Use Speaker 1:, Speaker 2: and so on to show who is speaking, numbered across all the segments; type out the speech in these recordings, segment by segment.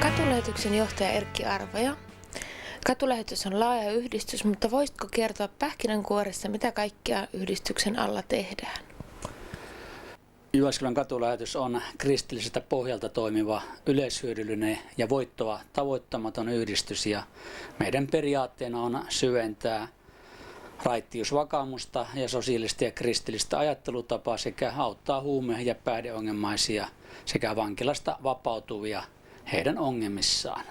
Speaker 1: Katulähetyksen johtaja Erkki Arvaja. Katulähetys on laaja yhdistys, mutta voisitko kertoa pähkinänkuoressa, mitä kaikkea yhdistyksen alla tehdään?
Speaker 2: Jyväskylän katulähetys on kristilliseltä pohjalta toimiva, yleishyödyllinen ja voittoa tavoittamaton yhdistys, ja meidän periaatteena on syventää raittiusvakaumusta ja sosiaalista ja kristillistä ajattelutapaa sekä auttaa huume- ja päihdeongelmaisia sekä vankilasta vapautuvia heidän ongelmissaan.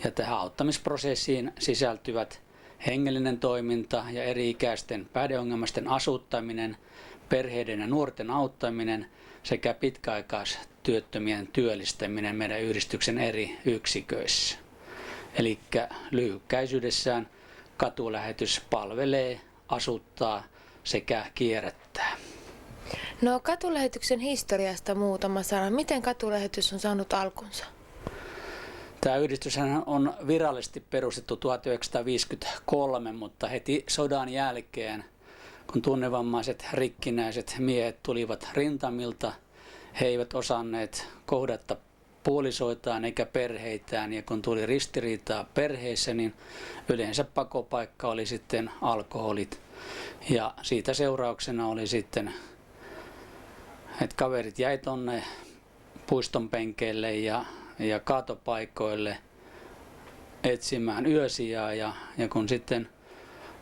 Speaker 2: Ja tähän auttamisprosessiin sisältyvät hengellinen toiminta ja eri-ikäisten päihdeongelmaisten asuttaminen, perheiden ja nuorten auttaminen sekä pitkäaikaistyöttömien työllistäminen meidän yhdistyksen eri yksiköissä. Eli lyhykäisyydessään katulähetys palvelee, asuttaa sekä kierrättää.
Speaker 1: No, katulähetyksen historiasta muutama sana. Miten katulähetys on saanut alkunsa?
Speaker 2: Tämä yhdistys on virallisesti perustettu 1953, mutta heti sodan jälkeen, kun tunnevammaiset rikkinäiset miehet tulivat rintamilta, he eivät osanneet kohdata puolisoitaan eikä perheitään, ja kun tuli ristiriitaa perheissä, niin yleensä pakopaikka oli sitten alkoholit. Ja siitä seurauksena oli sitten, että kaverit jäi tonne puiston penkeille ja kaatopaikoille etsimään yösijaa, ja kun sitten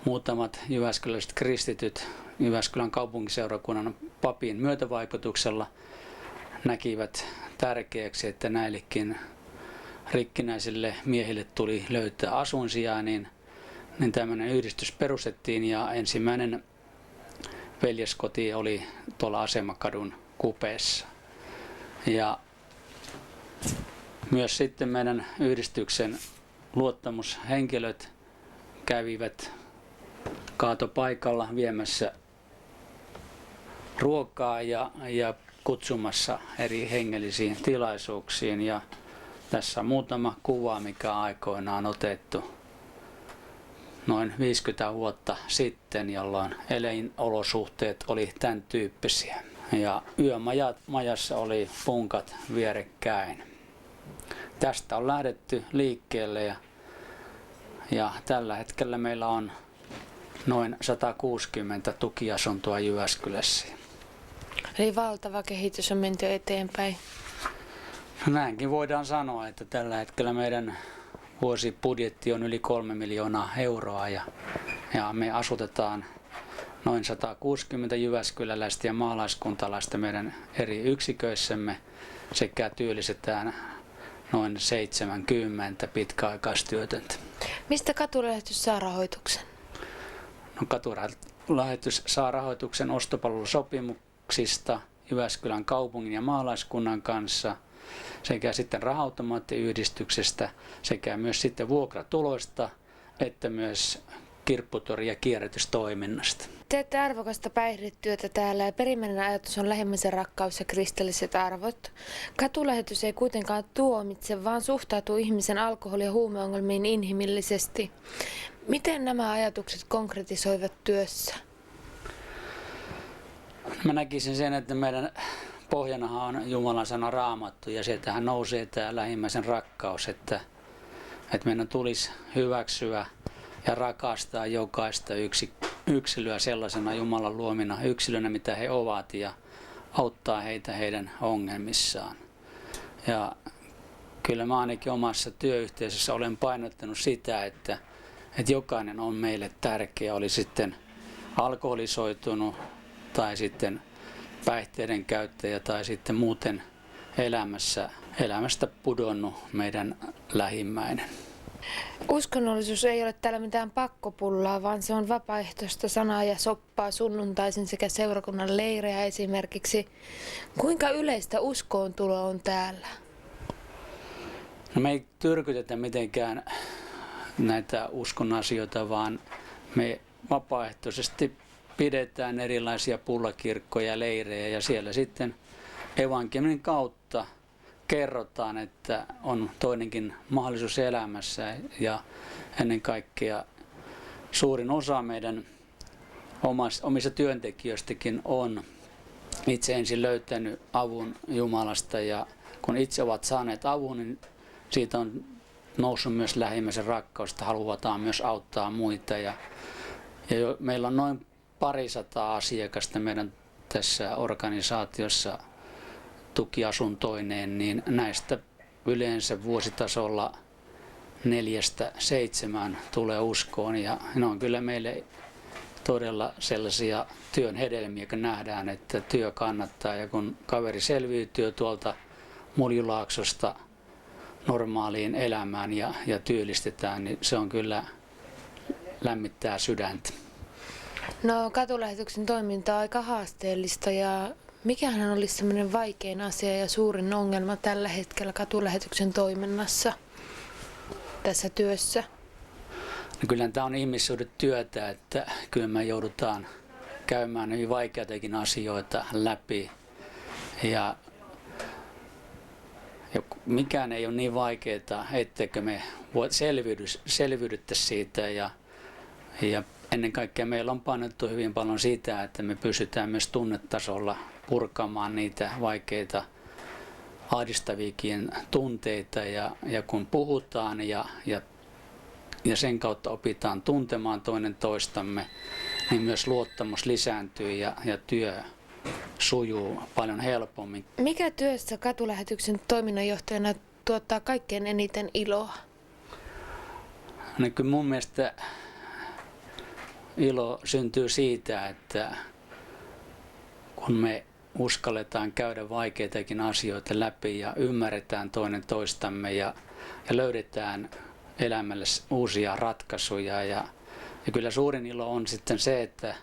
Speaker 2: muutamat jyväskyläiset kristityt Jyväskylän kaupunkiseurakunnan papin myötävaikutuksella näkivät tärkeäksi, että näillekin rikkinäisille miehille tuli löytää asuinsijaa, niin tämmöinen yhdistys perustettiin, ja ensimmäinen veljeskoti oli tuolla Asemakadun kupeessa. Ja myös sitten meidän yhdistyksen luottamushenkilöt kävivät kaatopaikalla viemässä ruokaa ja kutsumassa eri hengellisiin tilaisuuksiin. Ja tässä on muutama kuva, mikä aikoinaan otettu noin 50 vuotta sitten, jolloin elinolosuhteet oli tämän tyyppisiä. Ja yömajassa oli punkat vierekkäin. Tästä on lähdetty liikkeelle, ja tällä hetkellä meillä on noin 160 tukiasuntoa Jyväskylässä.
Speaker 1: Eli valtava kehitys on menty eteenpäin.
Speaker 2: Näinkin voidaan sanoa, että tällä hetkellä meidän vuosibudjetti on yli 3 miljoonaa euroa, ja me asutetaan noin 160 jyväskyläläistä ja maalaiskuntalaista meidän eri yksiköissämme sekä työllistetään noin 70 pitkäaikaistyötöntä.
Speaker 1: Mistä katulähetys saa rahoituksen?
Speaker 2: No, katulähetys saa rahoituksen ostopalvelusopimuksista Jyväskylän kaupungin ja maalaiskunnan kanssa sekä sitten raha-automaattiyhdistyksestä sekä myös sitten vuokratuloista että myös kirpputori- ja kierrätystoiminnasta.
Speaker 1: Teette arvokasta päihdetyötä täällä, ja perimmäinen ajatus on lähimmäisen rakkaus ja kristilliset arvot. Katulähetys ei kuitenkaan tuomitse, vaan suhtautuu ihmisen alkoholi- ja huumeongelmiin inhimillisesti. Miten nämä ajatukset konkretisoivat työssä?
Speaker 2: Mä näkisin sen, että meidän pohjanahan on Jumalan sana Raamattu, ja sieltähän nousee tämä lähimmäisen rakkaus, että meidän tulisi hyväksyä ja rakastaa jokaista yksilöä sellaisena Jumalan luomina yksilönä, mitä he ovat, ja auttaa heitä heidän ongelmissaan. Ja kyllä mä ainakin omassa työyhteisössä olen painottanut sitä, että jokainen on meille tärkeä, oli sitten alkoholisoitunut tai sitten päihteiden käyttäjä tai sitten muuten elämästä pudonnut meidän lähimmäinen.
Speaker 1: Uskonnollisuus ei ole täällä mitään pakkopullaa, vaan se on vapaaehtoista sanaa ja soppaa sunnuntaisin sekä seurakunnan leirejä esimerkiksi. Kuinka yleistä uskoontulo on täällä?
Speaker 2: No, me ei tyrkytetä mitenkään näitä uskon asioita, vaan me vapaaehtoisesti pidetään erilaisia pullakirkkoja ja leirejä, ja siellä sitten evankeliumin kautta kerrotaan, että on toinenkin mahdollisuus elämässä, ja ennen kaikkea suurin osa meidän omista työntekijöistäkin on itse ensin löytänyt avun Jumalasta, ja kun itse ovat saaneet avun, niin siitä on noussut myös lähimmäisen rakkaus, että halutaan myös auttaa muita. Ja meillä on noin 200 asiakasta meidän tässä organisaatiossa tukiasuntoineen, niin näistä yleensä vuositasolla 4-7 tulee uskoon. Ja ne on kyllä meille todella sellaisia työn hedelmiä, kun nähdään, että työ kannattaa. Ja kun kaveri selviytyy tuolta Muljulaaksosta normaaliin elämään ja työllistetään, niin se on kyllä lämmittää sydäntä.
Speaker 1: No, katulähetyksen toiminta on aika haasteellista ja mikähän olisi semmoinen vaikein asia ja suurin ongelma tällä hetkellä katulähetyksen toiminnassa tässä työssä?
Speaker 2: No, kyllä tämä on ihmissuhdetyötä, että kyllä me joudutaan käymään hyvin vaikeitakin asioita läpi. Ja mikään ei ole niin vaikeaa, etteikö me selviydyttäisi siitä. Ja ennen kaikkea meillä on painottu hyvin paljon sitä, että me pystytään myös tunnetasolla purkamaan niitä vaikeita ahdistaviakin tunteita. Ja kun puhutaan ja sen kautta opitaan tuntemaan toinen toistamme, niin myös luottamus lisääntyy ja työ sujuu paljon helpommin.
Speaker 1: Mikä työssä katulähetyksen toiminnanjohtajana tuottaa kaikkein eniten iloa?
Speaker 2: No kyllä mun mielestä ilo syntyy siitä, että kun me uskalletaan käydä vaikeitakin asioita läpi ja ymmärretään toinen toistamme ja löydetään elämälle uusia ratkaisuja. Ja kyllä suurin ilo on sitten se, että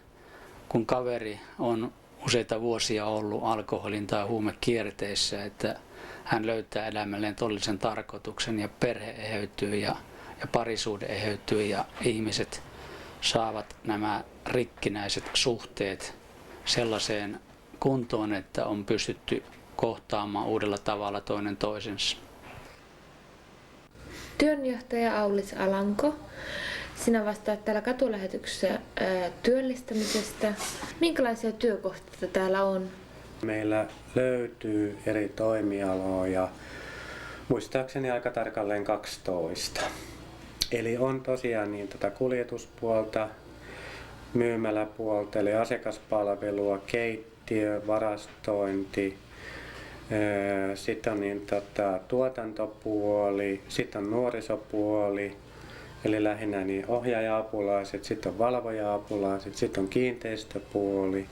Speaker 2: kun kaveri on useita vuosia ollut alkoholin tai huumekierteissä, että hän löytää elämälleen todellisen tarkoituksen ja perhe eheytyy ja parisuhde eheytyy ja ihmiset saavat nämä rikkinäiset suhteet sellaiseen kuntoon, että on pystytty kohtaamaan uudella tavalla toinen toisensa.
Speaker 1: Työnjohtaja Aulis Alanko, sinä vastaat täällä katulähetyksessä työllistämisestä. Minkälaisia työkohteita täällä on?
Speaker 3: Meillä löytyy eri toimialoja, muistaakseni aika tarkalleen 12. Eli on tosiaan niin kuljetuspuolta, myymäläpuolta, eli asiakaspalvelua, keittiö, varastointi, sitten on niin tuotantopuoli, sitten on nuorisopuoli, eli lähinnä niin ohjaaja-apulaiset, sitten on valvoja-apulaiset, sitten on kiinteistöpuoli.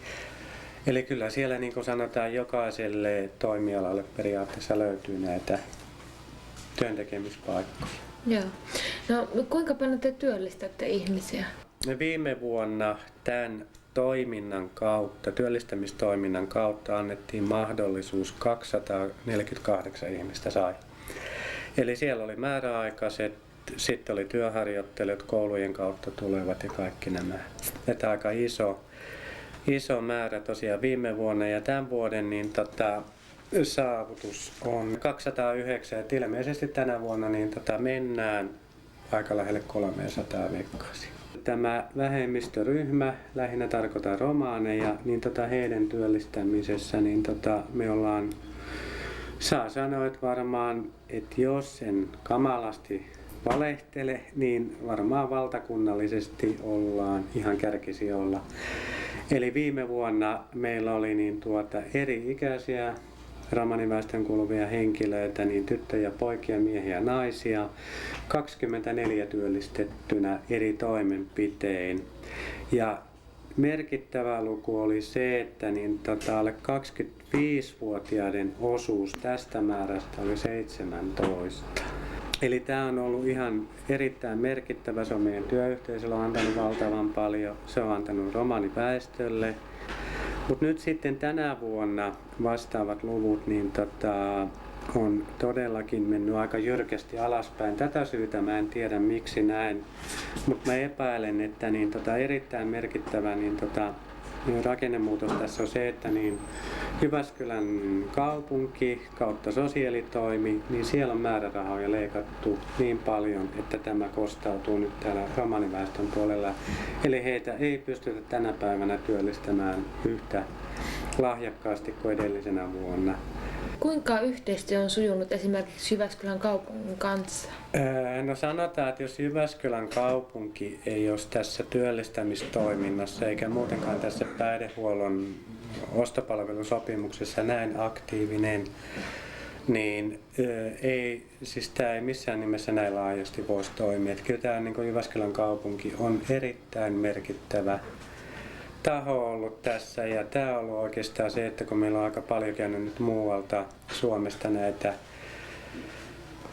Speaker 3: Eli kyllä siellä niin kuin sanotaan jokaiselle toimialalle periaatteessa löytyy näitä työntekemispaikkoja.
Speaker 1: Joo. No kuinka paljon te työllistätte ihmisiä?
Speaker 3: Me viime vuonna tämän toiminnan kautta, työllistämistoiminnan kautta annettiin mahdollisuus 248 ihmistä sai. Eli siellä oli määräaikaiset, sitten oli työharjoittelijat, koulujen kautta tulevat ja kaikki nämä. Että aika iso määrä tosiaan viime vuonna ja tämän vuoden niin saavutus on 209, että ilmeisesti tänä vuonna niin mennään aika lähelle 300 vekkaisin. Tämä vähemmistöryhmä, lähinnä tarkoitan romaaneja, niin heidän työllistämisessä niin me ollaan, saa sanoa, että varmaan, että jos en kamalasti valehtele, niin varmaan valtakunnallisesti ollaan ihan kärkisijoilla. Eli viime vuonna meillä oli niin eri-ikäisiä romaniväestön kuuluvia henkilöitä, niin tyttöjä, poikia, miehiä, naisia, 24 työllistettynä eri toimenpitein. Ja merkittävä luku oli se, että niin alle 25-vuotiaiden osuus tästä määrästä oli 17. Eli tämä on ollut ihan erittäin merkittävä. Se on meidän työyhteisöllä antanut valtavan paljon. Se on antanut romaniväestölle. Mutta nyt sitten tänä vuonna vastaavat luvut niin on todellakin mennyt aika jyrkästi alaspäin. Tätä syytä mä en tiedä miksi näin, mutta mä epäilen, että niin erittäin merkittävä niin rakennemuutos tässä on se, että niin Jyväskylän kaupunki kautta sosiaalitoimi, niin siellä on määrärahoja leikattu niin paljon, että tämä kostautuu nyt täällä romaniväestön puolella. Eli heitä ei pystytä tänä päivänä työllistämään yhtä lahjakkaasti kuin edellisenä vuonna.
Speaker 1: Kuinka yhteistyö on sujunut esimerkiksi Jyväskylän kaupungin kanssa?
Speaker 3: No sanotaan, että jos Jyväskylän kaupunki ei olisi tässä työllistämistoiminnassa eikä muutenkaan tässä päihdehuollon ostopalvelusopimuksessa näin aktiivinen, niin tämä ei missään nimessä näin laajasti voisi toimia. Että kyllä tämä niin kuin Jyväskylän kaupunki on erittäin merkittävä taho ollut tässä, ja tämä on ollut oikeastaan se, että kun meillä on aika paljon käynyt nyt muualta Suomesta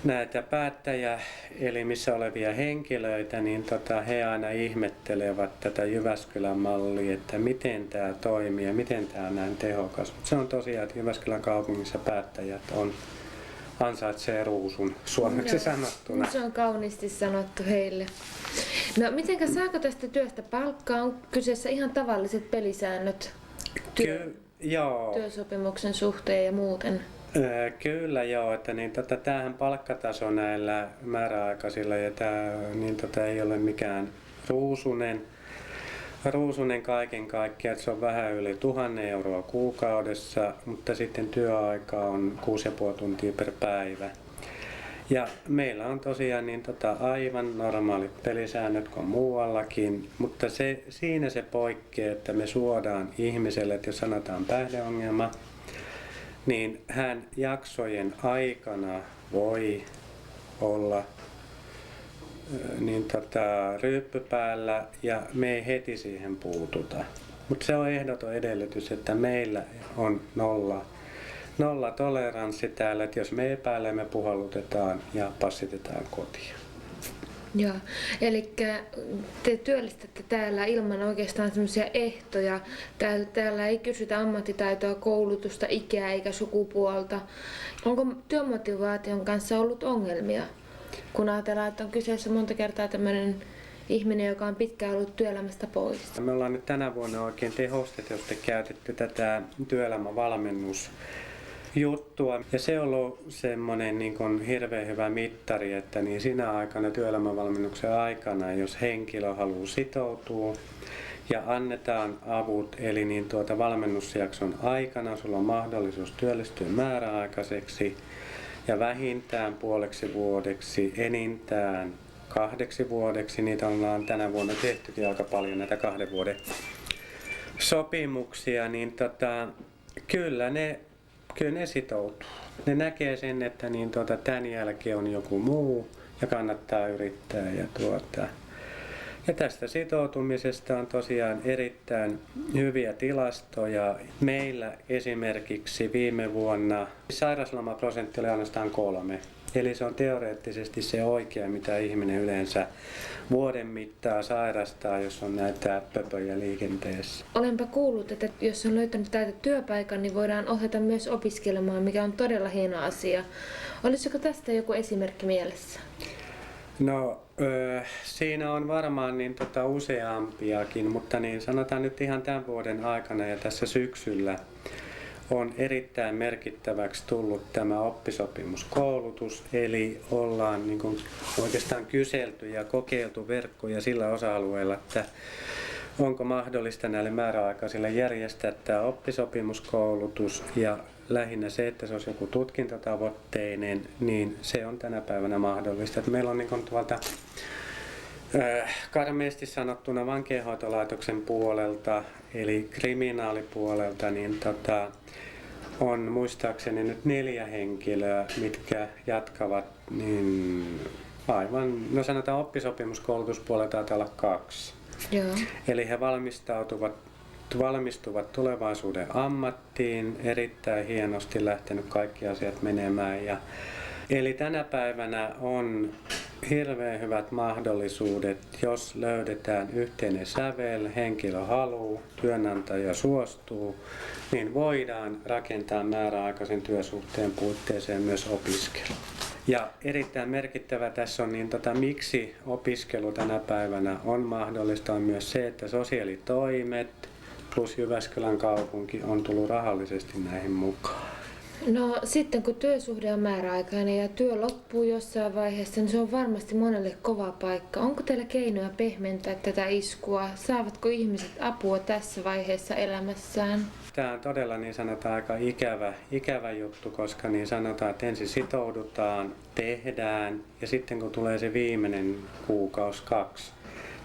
Speaker 3: näitä päättäjäelimissä olevia henkilöitä, niin he aina ihmettelevät tätä Jyväskylän mallia, että miten tämä toimii ja miten tämä on näin tehokas. Mutta se on tosiaan, että Jyväskylän kaupungissa päättäjät ansaitsee ruusun suomeksi sanottuna.
Speaker 1: Se on kauniisti sanottu heille. No mitenkä saako tästä työstä palkkaa? On kyseessä ihan tavalliset pelisäännöt työsopimuksen suhteen ja muuten?
Speaker 3: Kyllä joo, että tämähän palkkataso näillä määräaikaisilla ja tämä ei ole mikään ruusunen kaiken kaikkiaan, että se on vähän yli 1 000 euroa kuukaudessa, mutta sitten työaika on 6,5 tuntia per päivä. Ja meillä on tosiaan aivan normaalit pelisäännöt kuin muuallakin, mutta siinä se poikkeaa, että me suodaan ihmiselle, että jos sanotaan päihdeongelma, niin hän jaksojen aikana voi olla ryyppy päällä ja me ei heti siihen puututa. Mutta se on ehdoton edellytys, että meillä on nolla toleranssi täällä, että jos me epäilemme, puhallutetaan ja passitetaan kotiin.
Speaker 1: Joo, eli te työllistätte täällä ilman oikeastaan semmoisia ehtoja. Täällä ei kysytä ammattitaitoa, koulutusta, ikää eikä sukupuolta. Onko työmotivaation kanssa ollut ongelmia? Kun ajatellaan, että on kyseessä monta kertaa tämmöinen ihminen, joka on pitkään ollut työelämästä pois. Me
Speaker 3: ollaan nyt tänä vuonna oikein tehostetusti käytetty tätä työelämävalmennusjuttua. Ja se on ollut semmoinen hirveän hyvä mittari, että siinä aikana, työelämävalmennuksen aikana, jos henkilö haluaa sitoutua ja annetaan avut, eli valmennusjakson aikana sulla on mahdollisuus työllistyä määräaikaiseksi ja vähintään puoleksi vuodeksi, enintään 2 vuodeksi. Niitä ollaan tänä vuonna tehtykin aika paljon, näitä 2 vuoden sopimuksia, niin kyllä ne sitoutuu. Ne näkee sen, että tämän jälkeen on joku muu ja kannattaa yrittää. Ja tästä sitoutumisesta on tosiaan erittäin hyviä tilastoja. Meillä esimerkiksi viime vuonna sairauslomaprosentti oli ainoastaan 3. Eli se on teoreettisesti se oikea, mitä ihminen yleensä vuoden mittaan sairastaa, jos on näitä pöpöjä liikenteessä.
Speaker 1: Olenpa kuullut, että jos on löytänyt täältä työpaikan, niin voidaan ohjata myös opiskelemaan, mikä on todella hieno asia. Olisiko tästä joku esimerkki mielessä?
Speaker 3: No, siinä on varmaan useampiakin, mutta sanotaan nyt ihan tämän vuoden aikana ja tässä syksyllä on erittäin merkittäväksi tullut tämä oppisopimuskoulutus, eli ollaan oikeastaan kyselty ja kokeiltu verkkoja sillä osa-alueella, että onko mahdollista näille määräaikaisille järjestää tämä oppisopimuskoulutus, ja lähinnä se, että se olisi joku tutkintotavoitteinen, niin se on tänä päivänä mahdollista. Että meillä on karmeasti sanottuna vankeinhoitolaitoksen puolelta, eli kriminaalipuolelta, niin on muistaakseni nyt 4 henkilöä, mitkä jatkavat aivan, sanotaan oppisopimuskoulutuspuolelta taitaa olla 2.
Speaker 1: Joo.
Speaker 3: Eli he valmistuvat tulevaisuuden ammattiin, erittäin hienosti lähtenyt kaikki asiat menemään. Eli tänä päivänä on hirveän hyvät mahdollisuudet, jos löydetään yhteinen sävel, henkilö haluaa, työnantaja suostuu, niin voidaan rakentaa määräaikaisen työsuhteen puitteeseen myös opiskelu. Ja erittäin merkittävä tässä on, miksi opiskelu tänä päivänä on mahdollista, on myös se, että sosiaalitoimet plus Jyväskylän kaupunki on tullut rahallisesti näihin mukaan.
Speaker 1: No sitten kun työsuhde on määräaikainen ja työ loppuu jossain vaiheessa, niin se on varmasti monelle kova paikka. Onko teillä keinoja pehmentää tätä iskua? Saavatko ihmiset apua tässä vaiheessa elämässään?
Speaker 3: Tämä on todella niin sanotaan aika ikävä juttu, koska niin sanotaan, että ensin sitoudutaan, tehdään ja sitten kun tulee se viimeinen kuukausi, 2,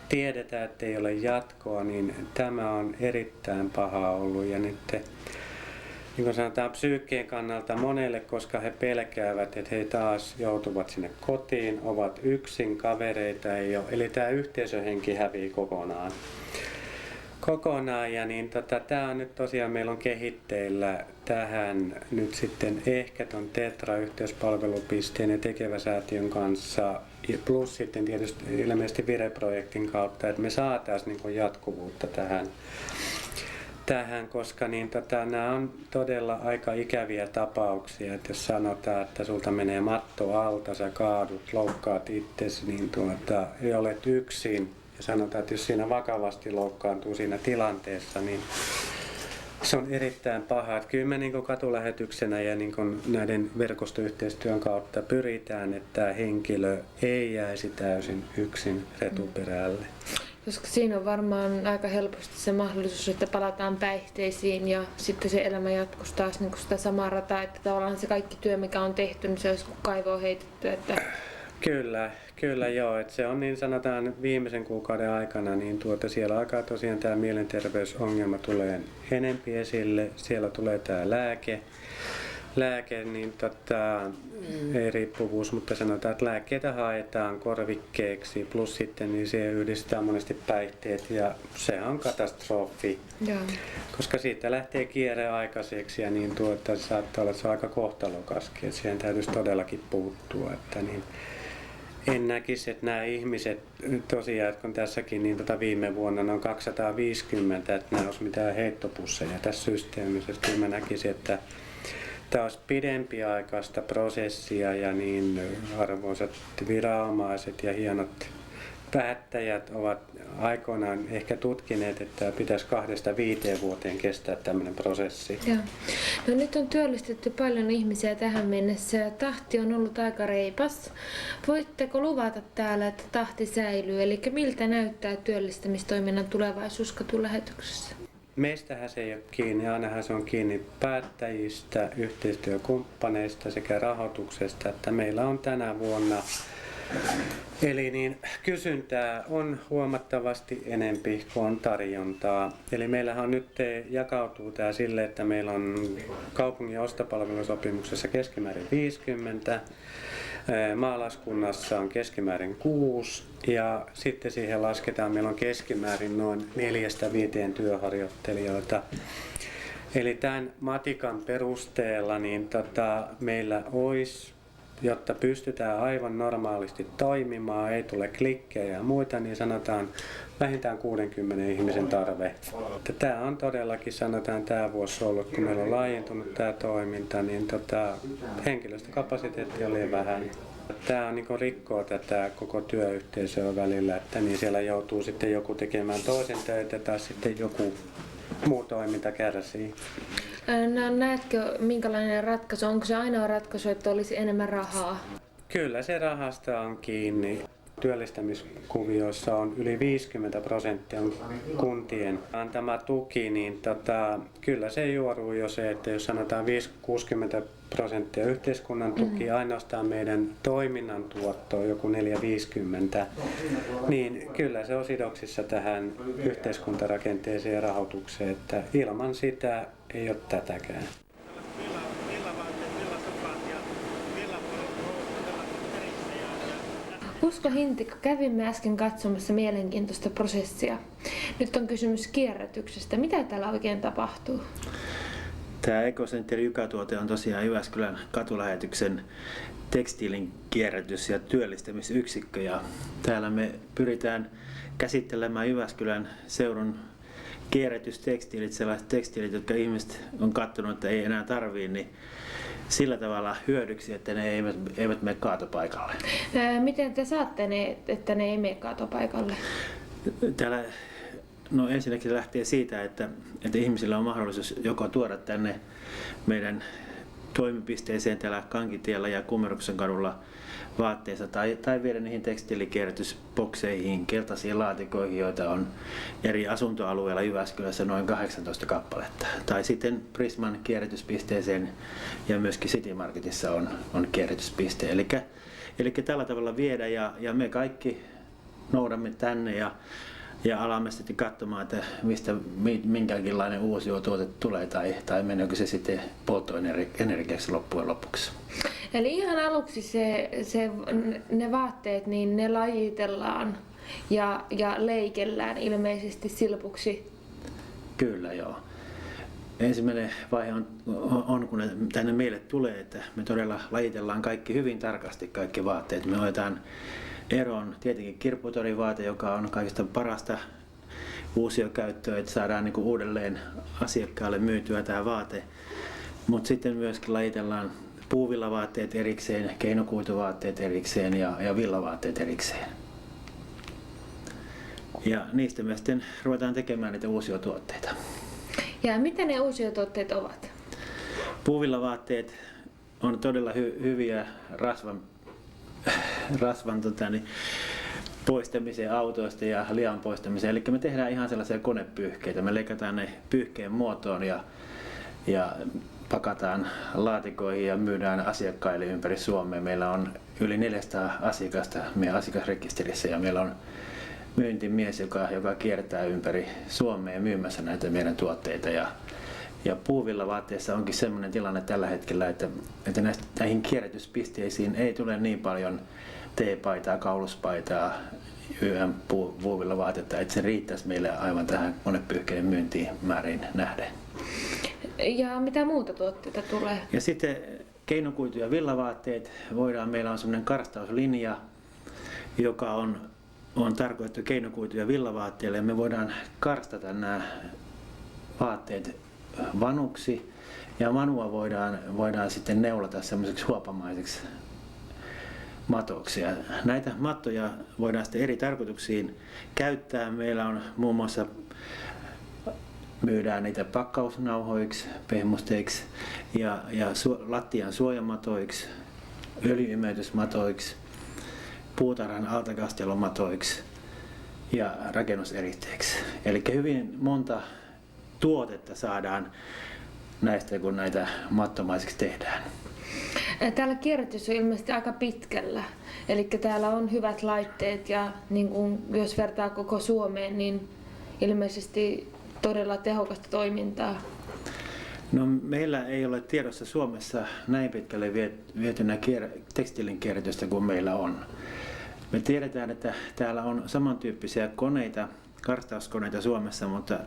Speaker 3: tiedetään, että ei ole jatkoa, niin tämä on erittäin paha ollut ja nyt niin kuin sanotaan psyykkien kannalta monelle, koska he pelkäävät, että he taas joutuvat sinne kotiin, ovat yksin, kavereita ei ole, eli tämä yhteisöhenki hävii kokonaan. Ja niin tämä on nyt tosiaan, meillä on kehitteillä tähän nyt sitten ehkä ton Tetra-yhteyspalvelupisteen ja Tekevä-säätiön kanssa plus sitten tietysti ilmeisesti Vire-projektin kautta, että me saataisiin niin jatkuvuutta tähän, koska niin nämä on todella aika ikäviä tapauksia, että jos sanotaan, että sulta menee matto alta, sä kaadut, loukkaat itsesi, niin olet yksin ja sanotaan, että jos siinä vakavasti loukkaantuu siinä tilanteessa, niin se on erittäin paha. Että kyllä me niin katulähetyksenä ja niin näiden verkostoyhteistyön kautta pyritään, että tämä henkilö ei jäisi täysin yksin retuperälle.
Speaker 1: Koska siinä on varmaan aika helposti se mahdollisuus, että palataan päihteisiin ja sitten se elämä jatkuisi taas niin sitä samaa rataa, että tavallaan se kaikki työ, mikä on tehty, niin se olisi kuin kaivoon heitetty. Että... Kyllä joo, että se on niin sanotaan viimeisen kuukauden aikana, niin siellä alkaa tosiaan tämä mielenterveysongelma tulee enempi esille, siellä tulee tämä lääke niin ei riippuvuus, mutta sanotaan, että lääkkeitä haetaan korvikkeeksi, plus sitten niin siihen yhdistetään monesti päihteet ja se on katastrofi, koska siitä lähtee kierre aikaiseksi ja niin saattaa olla, että se on aika kohtalokaskin, että siihen täytyisi todellakin puuttua, että niin en näkisi, että nämä ihmiset tosiaan, kun tässäkin niin viime vuonna noin 250, että nämä olisi mitään heittopusseja tässä systeemissä. Kyllä mä näkisin, että tämä olisi pidempiaikaista prosessia ja niin arvoisat viranomaiset ja hienot päättäjät ovat aikoinaan ehkä tutkineet, että pitäisi 2-5 vuoteen kestää tämmöinen prosessi. Joo. No nyt on työllistetty paljon ihmisiä tähän mennessä ja tahti on ollut aika reipas. Voitteko luvata täällä, että tahti säilyy? Eli miltä näyttää työllistämistoiminnan tulevaisuus katulähetyksessä?
Speaker 3: Meistähän se ei ole kiinni, ainahan se on kiinni päättäjistä, yhteistyökumppaneista sekä rahoituksesta, että meillä on tänä vuonna eli niin kysyntää on huomattavasti enempi kuin on tarjontaa. Eli meillähän on nyt jakautuu tämä sille, että meillä on kaupungin ostopalvelusopimuksessa keskimäärin 50, maalaiskunnassa on keskimäärin 6 ja sitten siihen lasketaan, meillä on keskimäärin noin 4-5 työharjoittelijoita. Eli tämän matikan perusteella niin meillä olisi, jotta pystytään aivan normaalisti toimimaan, ei tule klikkejä ja muita, niin sanotaan vähintään 60 ihmisen tarve. Tämä on todellakin, sanotaan tämä vuosi ollut, kun meillä on laajentunut tämä toiminta, niin henkilöstökapasiteetti oli vähän. Tämä on niin rikkoo tätä koko työyhteisöä välillä, että niin siellä joutuu sitten joku tekemään toisen töitä tai sitten joku muu toiminta kärsii.
Speaker 1: No, näetkö minkälainen ratkaisu? Onko se ainoa ratkaisu, että olisi enemmän rahaa?
Speaker 3: Kyllä se rahasta on kiinni. Työllistämiskuvioissa on yli 50% on kuntien antama tuki, niin kyllä se juoruu jo se, että jos sanotaan 60% yhteiskunnan tuki, ainoastaan meidän toiminnan tuotto on joku 4-50, niin kyllä se on sidoksissa tähän yhteiskuntarakenteeseen ja rahoitukseen, että ilman sitä ei ole tätäkään.
Speaker 1: Usko Hintikka, kävimme äsken katsomassa mielenkiintoista prosessia. Nyt on kysymys kierrätyksestä. Mitä täällä oikein tapahtuu?
Speaker 4: Tämä Ekosentteri YKA-tuote on tosiaan Jyväskylän katulähetyksen tekstiilin kierrätys- ja työllistämisyksikkö. Ja täällä me pyritään käsittelemään Jyväskylän seudun kierrätystekstiilit, sellaiset tekstiilit, jotka ihmiset on katsonut, että ei enää tarvii, niin sillä tavalla hyödyksi, että ne eivät mene kaatopaikalle.
Speaker 1: Miten te saatte ne, että ne ei mene kaatopaikalle?
Speaker 4: Täällä, ensinnäkin lähtee siitä, että ihmisillä on mahdollisuus joko tuoda tänne meidän toimipisteeseen täällä Kankitiellä ja Kummeruksen kadulla vaatteessa tai viedä niihin tekstiilikierrätysbokseihin, keltaisiin laatikoihin, joita on eri asuntoalueilla Jyväskylässä noin 18 kappaletta. Tai sitten Prisman kierrätyspisteeseen ja myöskin City Marketissa on kierrätyspiste. Eli tällä tavalla viedä ja me kaikki noudamme tänne ja alamme sitten katsomaan, että mistä minkäkinlainen uusiotuote tulee tai meneekö se sitten polttoenergiaksi loppujen lopuksi.
Speaker 1: Eli ihan aluksi ne vaatteet, niin ne lajitellaan ja leikellään ilmeisesti silpuksi.
Speaker 4: Kyllä, joo. Ensimmäinen vaihe on, kun ne tänne meille tulee, että me todella lajitellaan kaikki hyvin tarkasti, kaikki vaatteet. Me otetaan eroon tietenkin kirpputorivaate, joka on kaikista parasta uusiokäyttöä, että saadaan niin kuin uudelleen asiakkaalle myytyä tämä vaate. Mutta sitten myöskin lajitellaan puuvillavaatteet erikseen, keinokuituvaatteet erikseen ja villavaatteet erikseen. Ja niistä me sitten ruvetaan tekemään niitä uusiotuotteita.
Speaker 1: Ja mitä ne uusiotuotteet ovat?
Speaker 4: Puuvillavaatteet on todella hyviä rasvan poistamiseen autoista ja lihan poistamiseen. Eli me tehdään ihan sellaisia konepyyhkeitä. Me leikataan ne pyyhkeen muotoon ja pakataan laatikoihin ja myydään asiakkaille ympäri Suomea. Meillä on yli 400 asiakasta meidän asiakasrekisterissä ja meillä on myyntimies, joka kiertää ympäri Suomea myymässä näitä meidän tuotteita. Ja puuvillavaatteessa onkin sellainen tilanne tällä hetkellä, että näihin kierrätyspisteisiin ei tule niin paljon teepaitaa, kauluspaitaa, puuvillavaatetta, että se riittäisi meille aivan tähän konepyyhkeiden myyntiin määriin nähden.
Speaker 1: Ja mitä muuta tuotteita tulee? Ja
Speaker 4: sitten keinokuitu- ja villavaatteet meillä on sellainen karstauslinja, joka on tarkoitettu keinokuitu- ja villavaatteille. Me voidaan karstata nämä vaatteet vanuksi ja vanua voidaan sitten neulata semmoiseksi huopamaiseksi matoksi. Ja näitä mattoja voidaan sitten eri tarkoituksiin käyttää. Meillä on muun muassa myydään niitä pakkausnauhoiksi, pehmusteiksi ja lattian suojamatoiksi, öljyimeytysmatoiksi, puutarhan altakastelumatoiksi ja rakennuseristeeksi. Eli hyvin monta tuotetta saadaan näistä, kun näitä mattomaiseksi tehdään.
Speaker 1: Täällä kierrätys on ilmeisesti aika pitkällä. Eli täällä on hyvät laitteet ja niin kun, jos vertaa koko Suomeen, niin ilmeisesti todella tehokasta toimintaa.
Speaker 4: No, meillä ei ole tiedossa Suomessa näin pitkälle vietynä tekstiilin kierrätystä kuin meillä on. Me tiedetään, että täällä on samantyyppisiä koneita, karstauskoneita Suomessa, mutta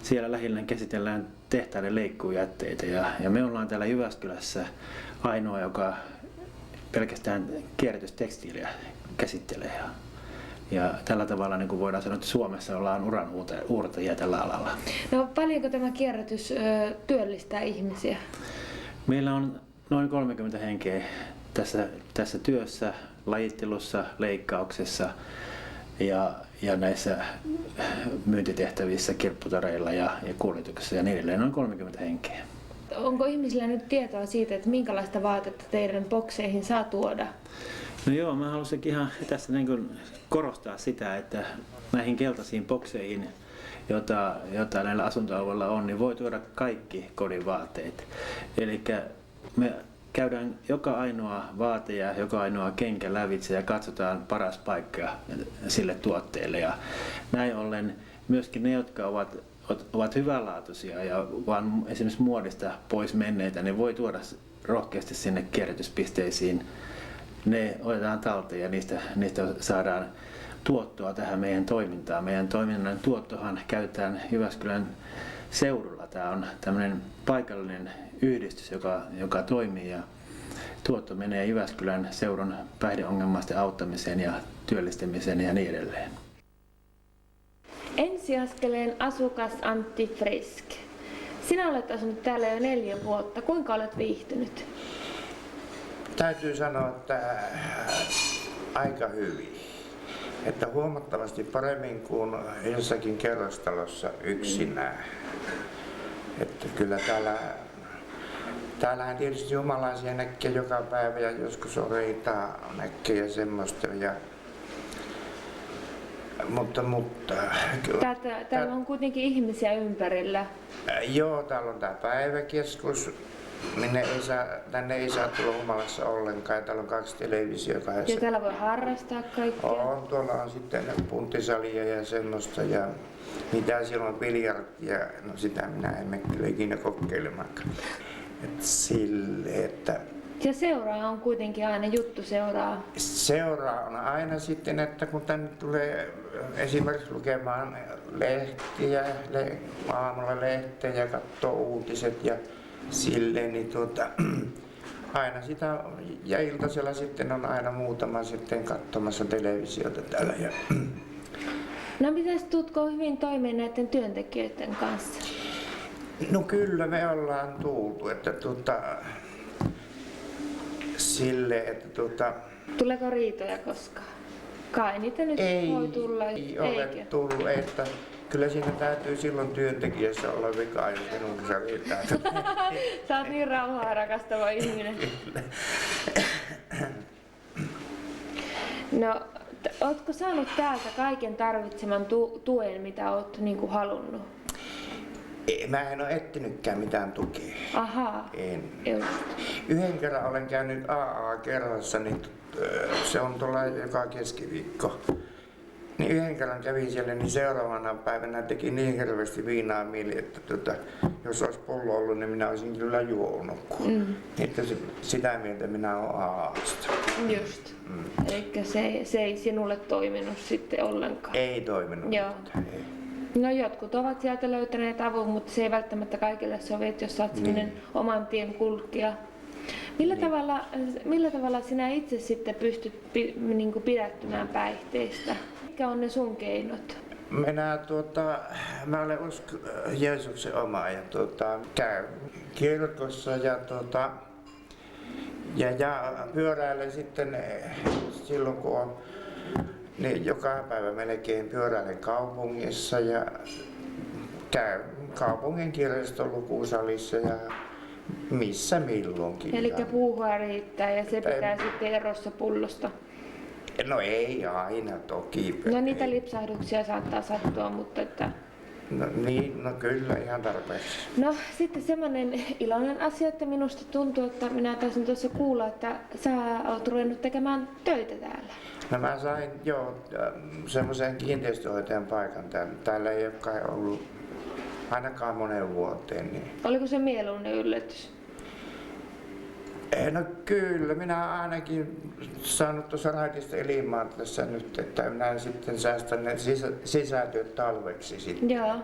Speaker 4: siellä lähinnä käsitellään tehtaiden leikkujätteitä. Ja me ollaan täällä Jyväskylässä ainoa, joka pelkästään kierrätystekstiiliä käsittelee. Ja tällä tavalla niin kuin voidaan sanoa, että Suomessa ollaan uran uurtajia tällä alalla.
Speaker 1: No, paljonko tämä kierrätys työllistää ihmisiä?
Speaker 4: Meillä on noin 30 henkeä tässä työssä, lajittelussa, leikkauksessa ja näissä myyntitehtävissä, kirpputoreilla ja kuljetuksessa ja niin edelleen, noin 30 henkeä.
Speaker 1: Onko ihmisillä nyt tietoa siitä, että minkälaista vaatetta teidän bokseihin saa tuoda?
Speaker 4: No joo, mä haluaisinkin ihan tässä niin kuin korostaa sitä, että näihin keltaisiin bokseihin, jota näillä asuntoalueilla on, niin voi tuoda kaikki kodin vaatteet. Eli me käydään joka ainoa vaate ja joka ainoa kenkä lävitse ja katsotaan paras paikka sille tuotteelle. Ja näin ollen myöskin ne, jotka ovat hyvänlaatuisia ja vaan esimerkiksi muodista pois menneitä, niin voi tuoda rohkeasti sinne kierrätyspisteisiin. Ne otetaan talteen ja niistä saadaan tuottoa tähän meidän toimintaan. Meidän toiminnan tuottohan käytetään Jyväskylän seudulla. Tämä on tämmöinen paikallinen yhdistys, joka toimii ja tuotto menee Jyväskylän seudun päihdeongelmaisten auttamiseen ja työllistämiseen ja niin edelleen.
Speaker 1: Ensiaskeleen asukas Antti Frisk. Sinä olet asunut täällä jo 4 vuotta. Kuinka olet viihtynyt?
Speaker 5: Täytyy sanoa, että aika hyvin. Että huomattavasti paremmin kuin jossakin kerrostalossa yksinään. Että kyllä täällä täällähän tietysti jumalaisia näkee joka päivä ja joskus on riitaa näkee ja semmoista. Mutta
Speaker 1: Täällä on kuitenkin ihmisiä ympärillä.
Speaker 5: joo, täällä on tää päiväkeskus. Tänne ei saa tulla humalassa ollenkaan. Täällä on 2 televisiota.
Speaker 1: Ja täällä voi harrastaa kaikkea.
Speaker 5: Tuolla on sitten punttisalia ja semmoista ja mitä siellä on biljardia, no sitä minä en mene kyllä ikinä kokeilemaankaan.
Speaker 1: Ja seuraa on kuitenkin aina, juttu seuraa.
Speaker 5: Seuraa on aina sitten, että kun tänne tulee esimerkiksi lukemaan lehtiä, aamulla lehteä ja katsoo uutiset ja silleen, niin aina sitä, ja iltasella sitten on aina muutama sitten katsomassa televisiota täällä.
Speaker 1: No mitäs tuutko hyvin toimeen näiden työntekijöiden kanssa?
Speaker 5: No kyllä me ollaan tultu, että
Speaker 1: Tuleeko riitoja koskaan? Kai niitä nyt voi tulla.
Speaker 5: Ei ole tullut, että kyllä siinä täytyy silloin työntekijässä olla vikaa, jos minun se riittää.
Speaker 1: Sä oot niin rauhaa rakastava ihminen. No, ootko saanut täältä kaiken tarvitseman tuen, mitä oot niinku halunnut?
Speaker 5: Mä en ole etsinytkään mitään tukea.
Speaker 1: Ahaa.
Speaker 5: En.
Speaker 1: Just.
Speaker 5: Yhden kerran olen käynyt AA-kerhossa, niin se on tuolla joka keskiviikko. Niin yhden kerran kävin siellä, niin seuraavana päivänä teki niin hirveästi viinaa mieli, että jos olisi pullo ollut, niin minä olisin kyllä juonut. Että sitä mieltä minä olen AA:sta.
Speaker 1: Just. Elikkä se ei sinulle toiminut sitten ollenkaan.
Speaker 5: Ei toiminut.
Speaker 1: Joo.
Speaker 5: Ei.
Speaker 1: No jotkut ovat sieltä löytäneet avun, mutta se ei välttämättä kaikille sovi, että jos olet sellainen oman tien kulkija. Millä tavalla sinä itse sitten pystyt pidättymään päihteistä? Mitkä on ne sun keinot?
Speaker 5: Mä olen Jeesuksen oma ja käyn kirkossa ja pyöräilen sitten silloin kun on niin joka päivä melkein pyöräilen kaupungissa ja käyn kaupungin kirjaston lukusalissa ja missä milloinkin.
Speaker 1: Eli puuhaa riittää ja se pitää sitten erossa pullosta.
Speaker 5: No ei aina toki.
Speaker 1: No niitä lipsahduksia saattaa sattua, mutta että...
Speaker 5: No kyllä ihan tarpeeksi.
Speaker 1: No sitten semmoinen iloinen asia, että minusta tuntuu, että minä taisin tuossa kuulla, että sä oot ruvennut tekemään töitä täällä.
Speaker 5: No mä sain semmoisen kiinteistöhoitajan paikan täällä. Täällä ei ole kai ollut ainakaan moneen vuoteen. Niin.
Speaker 1: Oliko se mieluinen yllätys?
Speaker 5: No kyllä, minä ainakin saanut tuossa raitista ilmaa tässä nyt, että minä sitten säästän ne sisätyöt talveksi sitten.
Speaker 1: Joo.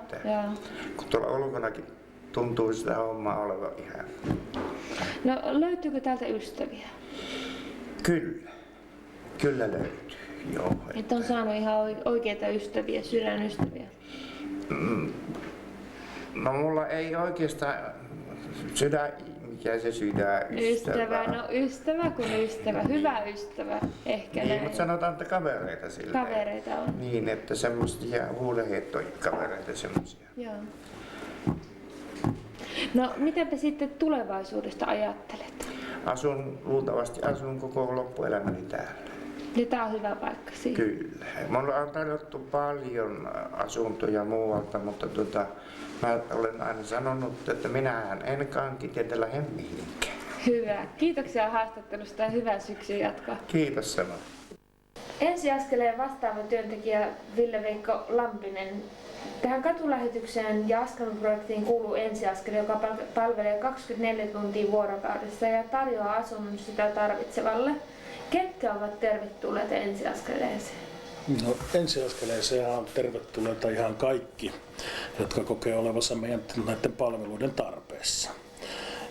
Speaker 5: Kun tuolla ulkonakin tuntuu sitä hommaa olevan ihan.
Speaker 1: No löytyykö täältä ystäviä?
Speaker 5: Kyllä löytyy, joo.
Speaker 1: Että on saanut ihan oikeita ystäviä, sydänystäviä?
Speaker 5: No mulla ei oikeastaan mikä se
Speaker 1: ystävä? No ystävä kuin ystävä, hyvä ystävä ehkä
Speaker 5: niin,
Speaker 1: näin.
Speaker 5: mutta sanotaan, että kavereita sillä.
Speaker 1: Kavereita on.
Speaker 5: Niin, että semmoisia huudenheittokavereita semmoisia.
Speaker 1: Joo. No mitenpä sitten tulevaisuudesta ajattelet?
Speaker 5: Luultavasti asun koko loppuelämäni täällä.
Speaker 1: Ja tää on hyvä paikka siihen.
Speaker 5: Kyllä. Mulla on tarjottu paljon asuntoja muualta, mutta mä olen aina sanonut, että minähän en kankitietä lähde mihinkään.
Speaker 1: Hyvä. Kiitoksia haastattelusta ja hyvää syksyn jatkoa.
Speaker 5: Kiitos samoin.
Speaker 1: Ensiaskeleen vastaava työntekijä Ville-Veikko Lampinen. Tähän katulähetykseen ja Askelun-projektiin kuuluu Ensiaskel, joka palvelee 24 tuntia vuorokaudessa ja tarjoaa asunnon sitä tarvitsevalle. Ketkä ovat tervetulleita Ensiaskeleeseen?
Speaker 6: No, Ensiaskeleeseen on tervetulleita ihan kaikki, jotka kokee olevansa meidän näiden palveluiden tarpeessa.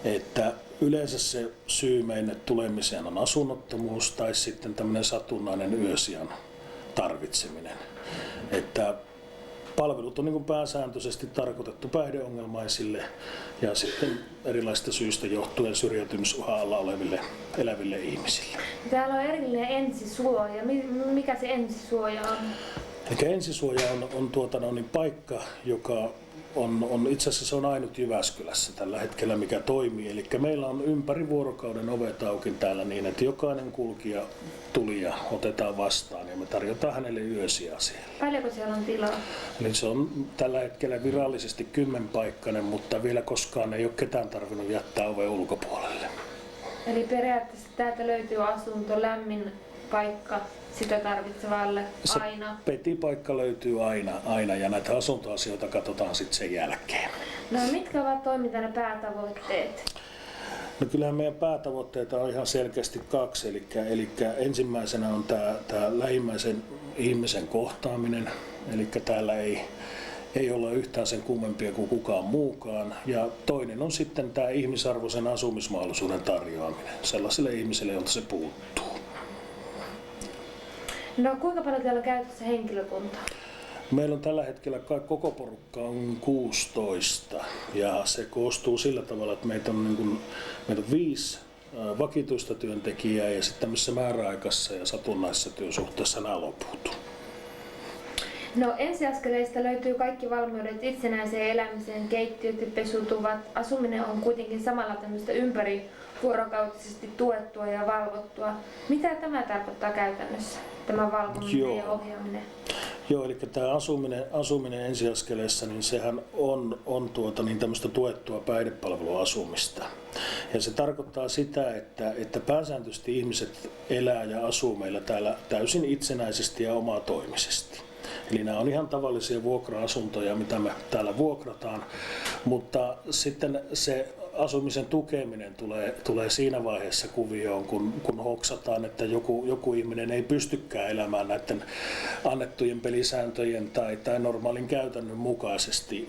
Speaker 6: Että yleensä se syy meille tulemiseen on asunnottomuus tai sitten tämmöinen satunnainen yösijan tarvitseminen. Että palvelut on niin pääsääntöisesti tarkoitettu päihdeongelmaisille ja sitten erilaisista syistä johtuen syrjäytymisuhan alla oleville eläville ihmisille.
Speaker 1: Täällä on erillinen ensisuoja. Mikä se ensisuoja on?
Speaker 6: Eli ensisuoja on paikka, joka on itse asiassa se on ainut Jyväskylässä tällä hetkellä, mikä toimii. Eli meillä on ympäri vuorokauden ovet auki täällä niin, että jokainen kulkija tulija otetaan vastaan ja me tarjotaan hänelle yösiä siellä.
Speaker 1: Paljonko siellä on tilaa?
Speaker 6: Eli se on tällä hetkellä virallisesti 10-paikkainen, mutta vielä koskaan ei ole ketään tarvinnut jättää oven ulkopuolelle.
Speaker 1: Eli periaatteessa täältä löytyy asunto, lämmin paikka sitä tarvitsevalle aina.
Speaker 6: Petipaikka löytyy aina ja näitä asuntoasioita katsotaan sitten sen jälkeen.
Speaker 1: No mitkä ovat toimintanne päätavoitteet?
Speaker 6: No kyllähän meidän päätavoitteita on ihan selkeästi kaksi. Eli ensimmäisenä on tämä lähimmäisen ihmisen kohtaaminen. Eli täällä ei olla yhtään sen kummempia kuin kukaan muukaan. Ja toinen on sitten tämä ihmisarvoisen asumismahdollisuuden tarjoaminen sellaisille ihmisille, joilta se puuttuu.
Speaker 1: No kuinka paljon teillä on käytössä henkilökuntaa?
Speaker 6: Meillä on tällä hetkellä koko porukka on 16 ja se koostuu sillä tavalla, että meitä on 5 vakituista työntekijää ja sitten tämmöisessä määräaikaisessa ja satunnaisessa työsuhteessa nämä loput.
Speaker 1: No ensiaskeleista löytyy kaikki valmiudet itsenäiseen elämiseen, keittiöt ja pesutuvat. Asuminen on kuitenkin samalla tämmöistä ympärivuorokautisesti tuettua ja valvottua. Mitä tämä tarkoittaa käytännössä, tämä valvominen ja ohjaaminen?
Speaker 6: Joo, eli tämä asuminen ensiaskeleessa, niin sehän on tämmöistä tuettua päihdepalveluasumista. Ja se tarkoittaa sitä, että pääsääntöisesti ihmiset elää ja asuu meillä täällä täysin itsenäisesti ja omatoimisesti. Eli nämä on ihan tavallisia vuokra-asuntoja, mitä me täällä vuokrataan, mutta sitten se asumisen tukeminen tulee siinä vaiheessa kuvioon, kun hoksataan, että joku ihminen ei pystykään elämään näiden annettujen pelisääntöjen tai normaalin käytännön mukaisesti.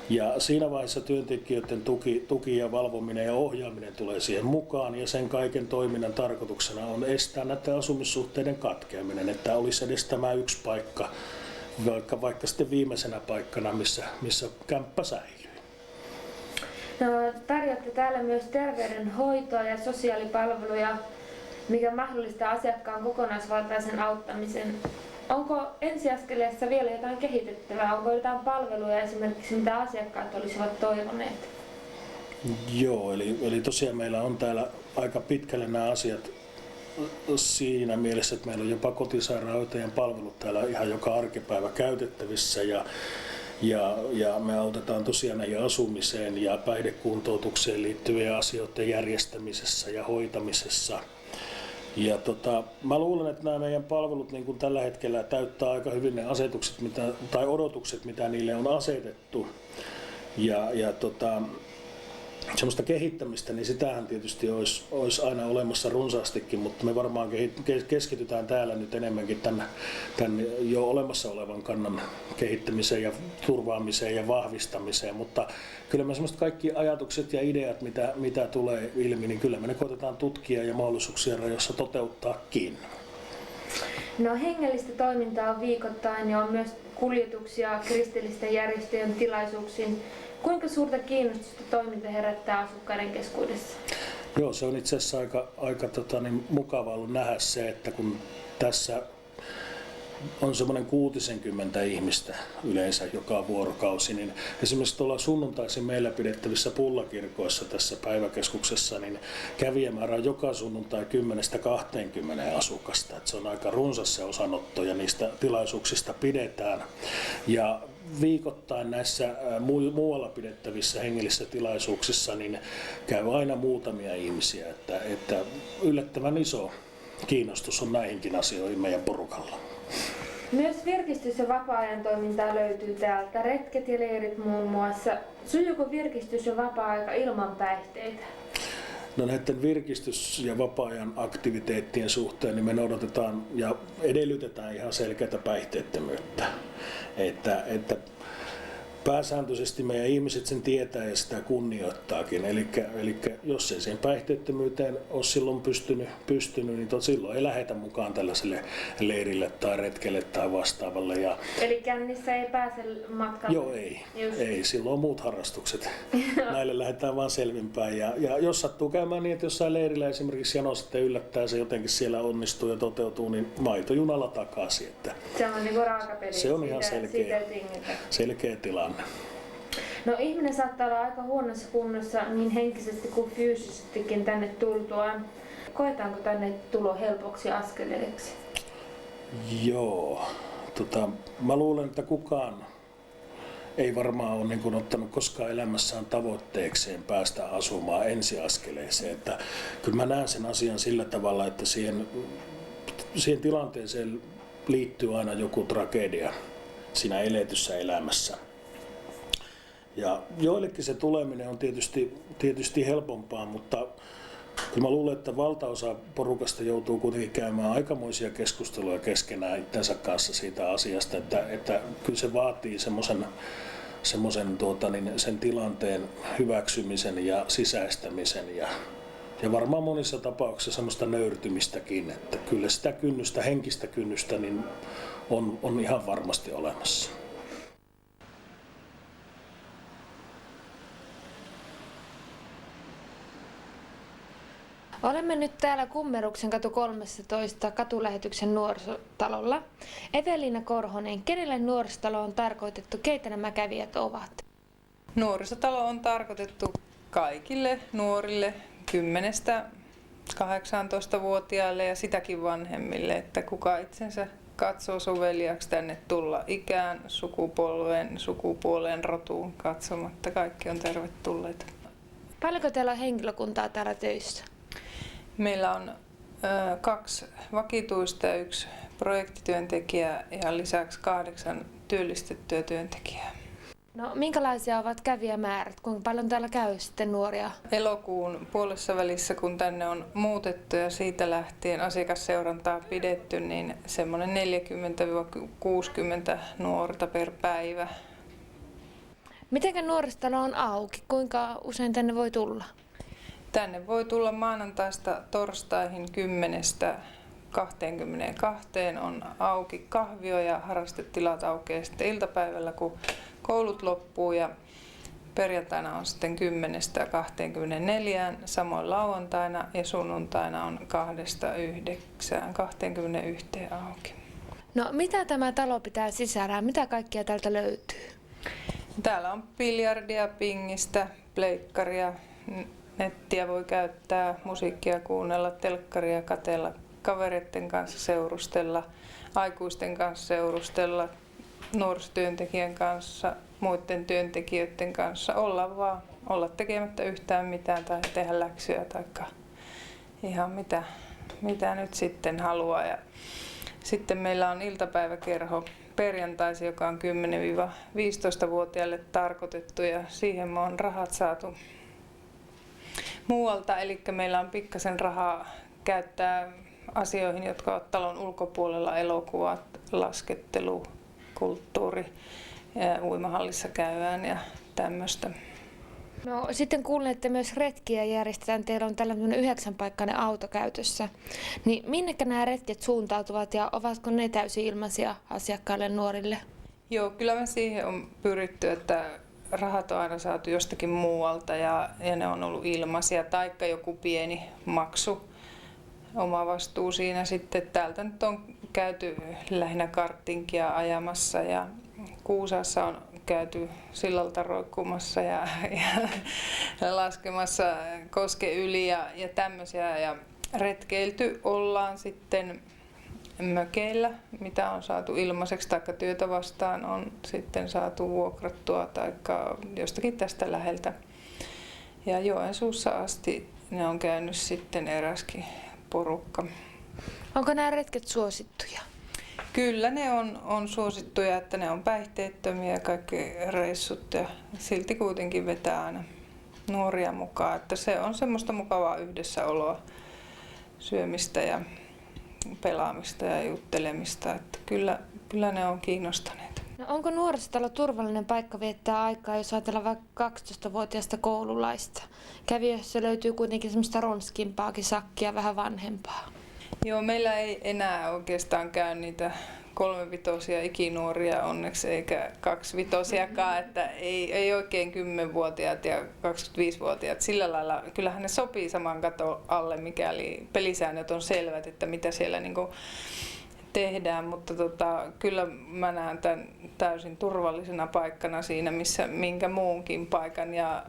Speaker 6: Ja siinä vaiheessa työntekijöiden tuki ja valvominen ja ohjaaminen tulee siihen mukaan, ja sen kaiken toiminnan tarkoituksena on estää näiden asumissuhteiden katkeaminen, että olisi edes tämä yksi paikka, vaikka sitten viimeisenä paikkana, missä kämppä säilyy.
Speaker 1: No, tarjoatte täällä myös terveydenhoitoa ja sosiaalipalveluja, mikä mahdollistaa asiakkaan kokonaisvaltaisen auttamisen. Onko ensiaskeleessa vielä jotain kehitettävää? Onko jotain palveluja esimerkiksi, mitä asiakkaat olisivat toivoneet?
Speaker 6: Joo, eli tosiaan meillä on täällä aika pitkälle nämä asiat siinä mielessä, että meillä on jopa kotisairaanhoitajan palvelut täällä ihan joka arkipäivä käytettävissä ja me autetaan tosiaan näihin asumiseen ja päihdekuntoutukseen liittyvien asioiden järjestämisessä ja hoitamisessa. Ja mä luulen, että nämä meidän palvelut niin kuin tällä hetkellä täyttää aika hyvin ne asetukset tai odotukset, mitä niille on asetettu. Semmoista kehittämistä, niin sitähän tietysti olisi aina olemassa runsaastikin, mutta me varmaan keskitytään täällä nyt enemmänkin tämän jo olemassa olevan kannan kehittämiseen ja turvaamiseen ja vahvistamiseen, mutta kyllä me semmoista kaikki ajatukset ja ideat, mitä tulee ilmi, niin kyllä me ne koetetaan tutkia ja mahdollisuuksien rajoissa toteuttaakin.
Speaker 1: No hengellistä toimintaa on viikoittain ja on myös kuljetuksia kristillisten järjestöjen tilaisuuksiin. Kuinka suurta kiinnostusta toiminta herättää asukkaiden keskuudessa?
Speaker 6: Joo, se on itse asiassa aika mukava ollut nähdä se, että kun tässä on semmoinen 60 ihmistä yleensä joka vuorokausi, niin esimerkiksi tuolla sunnuntaisin meillä pidettävissä pullakirkoissa tässä päiväkeskuksessa, niin kävijämäärä on joka sunnuntai 10-20 asukasta. Että se on aika runsas se osanotto ja niistä tilaisuuksista pidetään. Ja viikoittain näissä muualla pidettävissä hengellisissä tilaisuuksissa niin käy aina muutamia ihmisiä, että yllättävän iso kiinnostus on näihinkin asioihin meidän porukalla.
Speaker 1: Myös virkistys- ja vapaa-ajan toimintaa löytyy täältä, retket ja leirit muun muassa. Sujuuko virkistys- ja vapaa-aika ilman päihteitä?
Speaker 6: No näiden virkistys- ja vapaa-ajan aktiviteettien suhteen niin me noudatetaan ja edellytetään ihan selkeätä päihteettömyyttä. Että pääsääntöisesti meidän ihmiset sen tietää ja sitä kunnioittaakin. Eli jos ei siihen päihteettömyyteen ole silloin pystynyt niin silloin ei lähetä mukaan tällaiselle leirille tai retkelle tai vastaavalle.
Speaker 1: Eli kännissä ei pääse matkalle?
Speaker 6: Joo, ei. Silloin on muut harrastukset. Näille lähdetään vaan selvinpäin. Ja jos sattuu käymään niin, että jossain leirillä esimerkiksi jano sitten yllättää se jotenkin siellä onnistuu ja toteutuu, niin maitojunalla takaisin.
Speaker 1: Se on niin kuin raakapeli.
Speaker 6: Se on ihan selkeä tilanne.
Speaker 1: No ihminen saattaa olla aika huonossa kunnossa niin henkisesti kuin fyysisestikin tänne tultuaan. Koetaanko tänne tulo helpoksi askeleeksi?
Speaker 6: Joo. Mä luulen, että kukaan ei varmaan ole niin kuin ottanut koskaan elämässään tavoitteekseen päästä asumaan ensiaskeleeseen. Että kyllä mä näen sen asian sillä tavalla, että siihen tilanteeseen liittyy aina joku tragedia siinä eletyssä elämässä. Ja joillekin se tuleminen on tietysti helpompaa, mutta kyllä mä luulen, että valtaosa porukasta joutuu kuitenkin käymään aikamoisia keskusteluja keskenään itsensä kanssa siitä asiasta, että kyllä se vaatii sen tilanteen hyväksymisen ja sisäistämisen ja varmaan monissa tapauksissa semmoista nöyrtymistäkin, että kyllä sitä kynnystä, henkistä kynnystä niin on ihan varmasti olemassa.
Speaker 1: Olemme nyt täällä Kummeruksen katu 13 katulähetyksen nuorisotalolla. Evelina Korhonen, kenelle nuorisotalo on tarkoitettu, keitä nämä kävijät ovat?
Speaker 7: Nuorisotalo on tarkoitettu kaikille nuorille 10–18-vuotiaille ja sitäkin vanhemmille, että kuka itsensä katsoo soveliaksi tänne tulla ikään, sukupuoleen, rotuun katsomatta. Kaikki on tervetulleita.
Speaker 1: Paljonko teillä on henkilökuntaa täällä töissä?
Speaker 7: Meillä on 2 vakituista ja 1 projektityöntekijää ja lisäksi 8 työllistettyä työntekijää.
Speaker 1: No minkälaisia ovat kävijämäärät? Kuinka paljon täällä käy sitten nuoria?
Speaker 7: Elokuun puolessa välissä, kun tänne on muutettu ja siitä lähtien asiakasseurantaa pidetty, niin semmoinen 40–60 nuorta per päivä.
Speaker 1: Mitenkä nuorisotalo on auki? Kuinka usein tänne voi tulla?
Speaker 7: Tänne voi tulla maanantaista torstaihin 10–22 on auki kahvio ja harrastetilat aukeaa sitten iltapäivällä, kun koulut loppuu, ja perjantaina on sitten 10–24, samoin lauantaina ja sunnuntaina on 2–9–21 auki.
Speaker 1: No mitä tämä talo pitää sisällään? Mitä kaikkea täältä löytyy?
Speaker 7: Täällä on biljardia, pingistä, pleikkaria, nettiä voi käyttää, musiikkia kuunnella, telkkaria katsella, kavereiden kanssa seurustella, aikuisten kanssa seurustella, nuorisotyöntekijän kanssa, muiden työntekijöiden kanssa, olla tekemättä yhtään mitään tai tehdä läksyjä tai ihan mitä nyt sitten haluaa. Ja sitten meillä on iltapäiväkerho perjantaisin, joka on 10–15-vuotiaille tarkoitettu, ja siihen me on rahat saatu muualta, eli meillä on pikkasen rahaa käyttää asioihin, jotka ovat talon ulkopuolella: elokuvat, laskettelu, kulttuuri, ja uimahallissa käydään ja tämmöistä.
Speaker 1: No sitten kuulen, että myös retkiä järjestetään. Teillä on tällainen 9-paikkainen auto käytössä. Niin minnekä nämä retket suuntautuvat ja ovatko ne täysin ilmaisia asiakkaille nuorille?
Speaker 7: Joo, kyllä me siihen on pyritty, että rahat on aina saatu jostakin muualta ja ne on ollut ilmaisia, taikka joku pieni maksu, oma vastuu siinä. Sitten täältä nyt on käyty lähinnä karttinkia ajamassa ja Kuusassa on käyty sillalta roikkumassa ja laskemassa kosken yli ja tämmöisiä. Ja retkeilty ollaan sitten mökeillä, mitä on saatu ilmaiseksi, taikka työtä vastaan on sitten saatu vuokrattua taikka jostakin tästä läheltä. Ja Joensuussa asti ne on käynyt sitten eräskin porukka.
Speaker 1: Onko nämä retket suosittuja?
Speaker 7: Kyllä ne on suosittuja, että ne on päihteettömiä kaikki reissut ja silti kuitenkin vetää aina nuoria mukaan. Että se on semmoista mukavaa yhdessäoloa, syömistä ja pelaamista ja juttelemista, että kyllä ne on kiinnostaneet.
Speaker 1: No onko nuorisotalo turvallinen paikka viettää aikaa, jos ajatellaan vaikka 12-vuotiaista koululaista? Kävijöissä löytyy kuitenkin semmoista ronskimpaakin sakkia, vähän vanhempaa.
Speaker 7: Joo, meillä ei enää oikeastaan käy niitä 3-vitosia ikinuoria onneksi, eikä 2-vitosiakaan, että ei oikein 10-vuotiaat ja 25-vuotiaat sillä lailla. Kyllähän ne sopii saman katon alle, mikäli pelisäännöt on selvät, että mitä siellä niinku tehdään, mutta kyllä mä näen tämän täysin turvallisena paikkana siinä, missä minkä muunkin paikan ja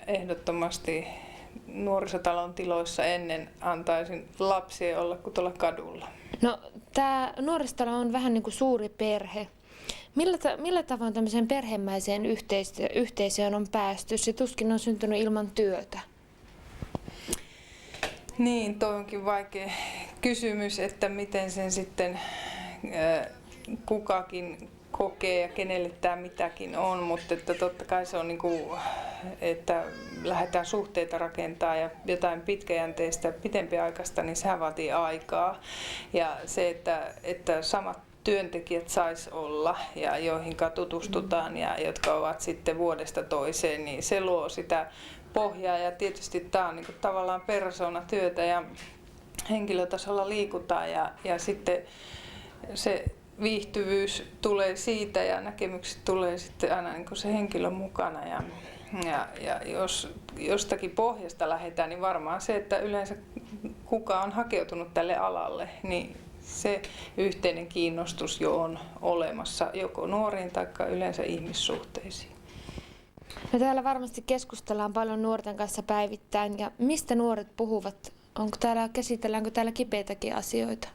Speaker 7: ehdottomasti nuorisotalon tiloissa ennen antaisin lapsien olla kuin tuolla kadulla.
Speaker 1: No, tämä nuorisotalo on vähän niin kuin suuri perhe. Millä tavoin tämmöiseen perhemäiseen yhteisöön on päästy? Se tuskin on syntynyt ilman työtä.
Speaker 7: Niin, toi onkin vaikea kysymys, että miten sen sitten kukakin kokee ja kenelle tämä mitäkin on, mutta että totta kai se on niin kuin, että lähdetään suhteita rakentaa ja jotain pitkäjänteistä, pitempiaikaista, niin sehän vaatii aikaa. Ja se, että samat työntekijät sais olla ja joihin tutustutaan ja jotka ovat sitten vuodesta toiseen, niin se luo sitä pohjaa ja tietysti tämä on niin kuin tavallaan persoonatyötä ja henkilötasolla liikutaan ja sitten se viihtyvyys tulee siitä ja näkemykset tulee sitten aina niin kuin se henkilö mukana ja jos jostakin pohjasta lähdetään, niin varmaan se, että yleensä kuka on hakeutunut tälle alalle, niin se yhteinen kiinnostus jo on olemassa joko nuoriin tai yleensä ihmissuhteisiin.
Speaker 1: No, täällä varmasti keskustellaan paljon nuorten kanssa päivittäin ja mistä nuoret puhuvat? Käsitelläänkö täällä kipeitäkin asioita?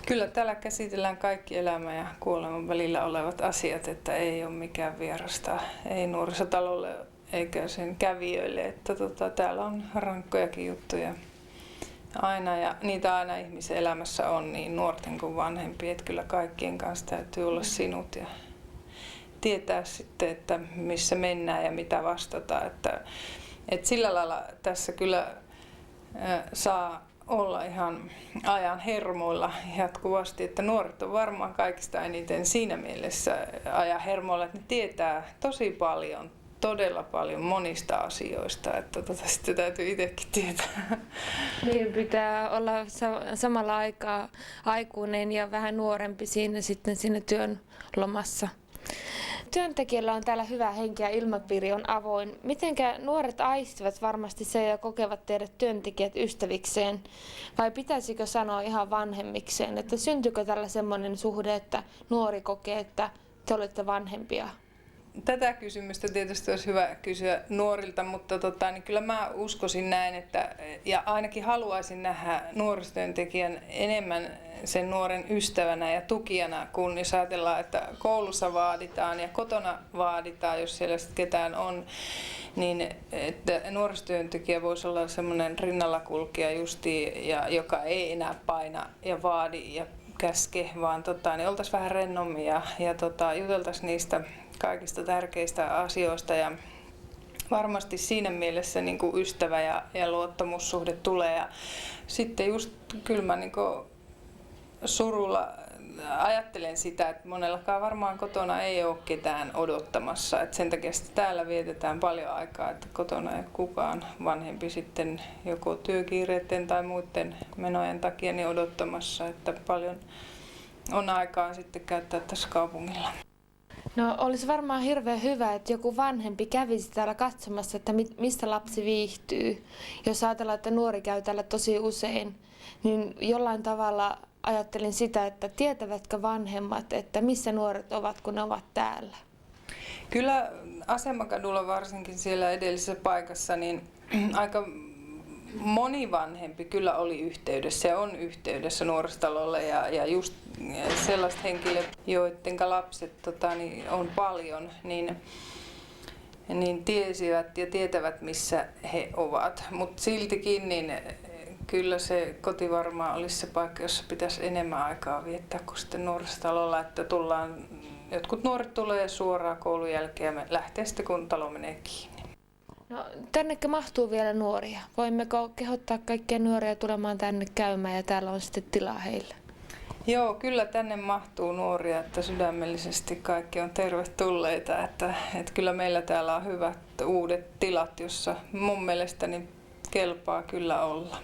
Speaker 7: Kyllä täällä käsitellään kaikki elämän ja kuoleman välillä olevat asiat, että ei ole mikään vierasta, ei nuorisotalolle eikä sen kävijöille, että täällä on rankkojakin juttuja aina ja niitä aina ihmisen elämässä on niin nuorten kuin vanhempien, että kyllä kaikkien kanssa täytyy olla sinut ja tietää sitten, että missä mennään ja mitä vastataan, että sillä lailla tässä kyllä saa olla ihan ajan hermoilla jatkuvasti, että nuoret on varmaan kaikista eniten siinä mielessä ajan hermoilla, että ne tietää tosi paljon, todella paljon monista asioista, että sitten täytyy itsekin tietää.
Speaker 1: Niin, pitää olla samalla aikaa aikuinen ja vähän nuorempi siinä työn lomassa. Työntekijöillä on täällä hyvä henki ja ilmapiiri on avoin. Mitenkä nuoret aistivat varmasti se ja kokevat teidät työntekijät ystävikseen? Vai pitäisikö sanoa ihan vanhemmikseen? Että syntyykö tällä semmoinen suhde, että nuori kokee, että te olette vanhempia?
Speaker 7: Tätä kysymystä tietysti olisi hyvä kysyä nuorilta, mutta niin kyllä mä uskoisin näin, että, ja ainakin haluaisin nähdä nuorisotyöntekijän enemmän sen nuoren ystävänä ja tukijana, kun jos ajatellaan, että koulussa vaaditaan ja kotona vaaditaan, jos siellä sitten ketään on, niin että nuorisotyöntekijä voisi olla semmoinen rinnallakulkija justiin, joka ei enää paina ja vaadi ja käske, vaan niin oltaisiin vähän rennommin ja juteltaisiin niistä kaikista tärkeistä asioista ja varmasti siinä mielessä niin kuin ystävä ja luottamussuhde tulee ja sitten just kyllä mä niin kuin surulla ajattelen sitä, että monellakaan varmaan kotona ei ole ketään odottamassa, että sen takia täällä vietetään paljon aikaa, että kotona ei ole kukaan vanhempi sitten joko työkiireiden tai muiden menojen takia niin odottamassa, että paljon on aikaa sitten käyttää tässä kaupungilla.
Speaker 1: No, olisi varmaan hirveän hyvä, että joku vanhempi kävisi täällä katsomassa, että mistä lapsi viihtyy. Jos ajatellaan, että nuori käy täällä tosi usein, niin jollain tavalla ajattelin sitä, että tietävätkö vanhemmat, että missä nuoret ovat, kun ne ovat täällä? Kyllä
Speaker 7: Asemakadulla varsinkin siellä edellisessä paikassa, niin aika moni vanhempi kyllä oli yhteydessä ja on yhteydessä nuorisotalolle ja just sellaiset henkilöt, joiden lapset niin on paljon, niin tiesivät ja tietävät missä he ovat, mutta siltikin niin kyllä se koti varmaan olisi se paikka, jossa pitäisi enemmän aikaa viettää kuin sitten nuorisotalolla, että jotkut nuoret tulee suoraan koulun jälkeen ja lähtee sitten kun talo menee kiinni.
Speaker 1: No, tännekö mahtuu vielä nuoria? Voimmeko kehottaa kaikkia nuoria tulemaan tänne käymään ja täällä on sitten tilaa heille?
Speaker 7: Joo, kyllä tänne mahtuu nuoria, että sydämellisesti kaikki on tervetulleita. Että kyllä meillä täällä on hyvät uudet tilat, jossa mun mielestäni kelpaa kyllä olla.